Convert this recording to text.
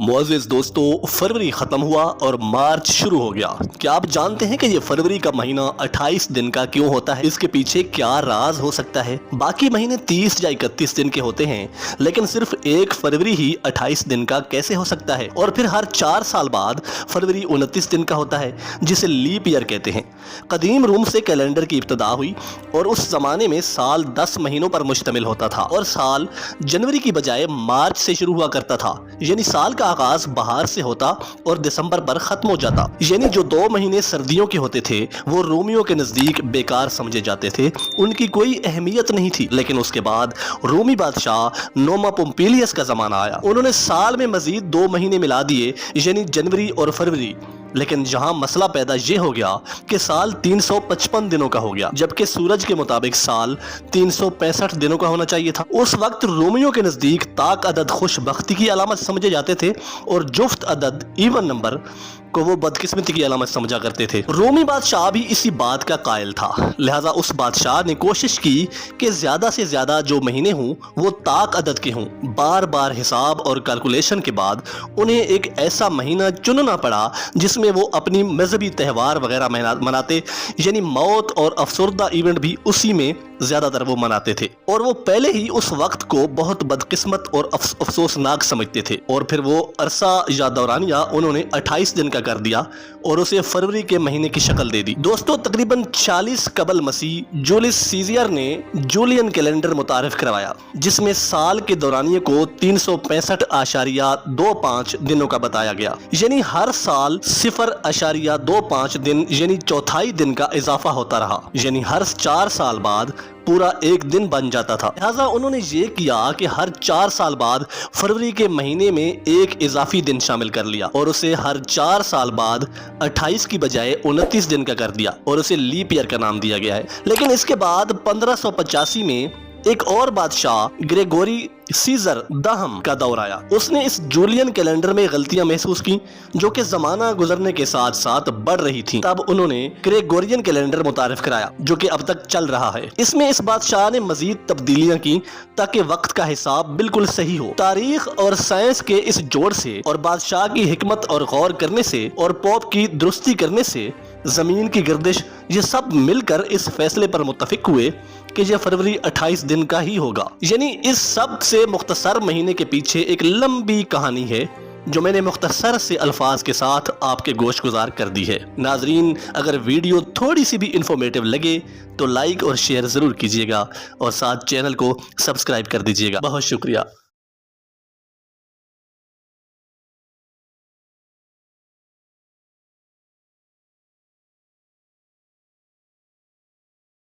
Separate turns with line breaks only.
मुअज़्ज़िज़ दोस्तों, फरवरी ख़त्म हुआ और मार्च शुरू हो गया। क्या आप जानते हैं कि ये फरवरी का महीना 28 दिन का क्यों होता है? इसके पीछे क्या राज हो सकता है? बाकी महीने 30 या 31 दिन के होते हैं, लेकिन सिर्फ 1 फरवरी ही 28 दिन का कैसे हो सकता है? और फिर हर 4 साल बाद फरवरी 29 दिन का होता है, जिसे लीप ईयर कहते हैं। कदीम रोम से कैलेंडर की इब्तिदा हुई और उस जमाने में साल 10 महीनों पर मुश्तमिल होता था और साल जनवरी की बजाय मार्च से शुरू हुआ करता था। यानी साल का आगाज बाहर से होता और दिसंबर पर खत्म हो जाता। यानी जो 2 महीने सर्दियों के होते थे वो रोमियों के नजदीक बेकार समझे जाते थे, उनकी कोई अहमियत नहीं थी। लेकिन उसके बाद रोमी बादशाह नोमा पोम्पिलियस का जमाना आया। उन्होंने साल में मजीद 2 महीने मिला दिए, यानी जनवरी और फरवरी। लेकिन जहां मसला पैदा ये हो गया कि साल 355 दिनों का हो गया, जबकि सूरज के मुताबिक साल 365 दिनों का होना चाहिए था। उस वक्त रोमियों के नजदीक ताक अदद खुशबख्ती की अलामत समझे जाते थे और जुफ्त अदद इवन नंबर को वो बदकिस्मती की अलामत समझा करते थे। रोमी बादशाह भी इसी बात का कायल था, लिहाजा उस बादशाह ने कोशिश की कि ज्यादा से ज्यादा जो महीने हों वो ताक अदद के हों। बार बार हिसाब और कैलकुलेशन के बाद उन्हें एक ऐसा महीना चुनना पड़ा जिसमें वो अपनी मजहबी त्यौहार वगैरह मनाते, यानी मौत और अफसरदा इवेंट भी उसी में ज्यादातर वो मनाते थे। और वो पहले ही उस वक्त को बहुत बदकिस्मत और अफसोसनाक समझते थे। और फिर वो अरसा या दौरानिया उन्होंने 28 दिन का कर दिया और उसे फरवरी के महीने की शक्ल दे दी। दोस्तों, तकरीबन 40 कबल मसीह जूलियस सीजर ने जूलियन कैलेंडर मुतारिफ करवाया, जिसमें साल के दौरानिये को 365.25 दिनों का बताया गया। यानी हर साल 0.25 दिन यानी चौथाई दिन का इजाफा होता रहा। यानी हर 4 साल बाद पूरा एक दिन बन जाता था। लिहाजा उन्होंने ये किया कि हर 4 साल बाद फरवरी के महीने में एक इजाफी दिन शामिल कर लिया और उसे हर 4 साल बाद 28 की बजाय 29 दिन का कर दिया और उसे लीप ईयर का नाम दिया गया है। लेकिन इसके बाद 1585 में एक और बादशाह ग्रेगोरी सीजर दहम का दौर आया। उसने इस जूलियन कैलेंडर में गलतियां महसूस की जो कि जमाना गुजरने के साथ साथ बढ़ रही थी। तब उन्होंने ग्रेगोरियन कैलेंडर मुतारिफ कराया जो कि अब तक चल रहा है। इसमें इस बादशाह ने मजीद तब्दीलियां की ताकि वक्त का हिसाब बिल्कुल सही हो। तारीख और साइंस के इस जोड़ से और बादशाह की हिकमत और गौर करने से और पोप की दुरुस्ती करने से जमीन की गर्दिश, ये सब मिलकर इस फैसले पर मुत्तफिक हुए कि यह फरवरी 28 दिन का ही होगा। यानी इस सब से मुख्तसर महीने के पीछे एक लंबी कहानी है जो मैंने मुख्तसर से अल्फाज के साथ आपके गोश गुजार कर दी है। नाजरीन, अगर वीडियो थोड़ी सी भी इंफॉर्मेटिव लगे तो लाइक और शेयर ज़रूर कीजिएगा और साथ चैनल को सब्सक्राइब कर दीजिएगा। बहुत शुक्रिया।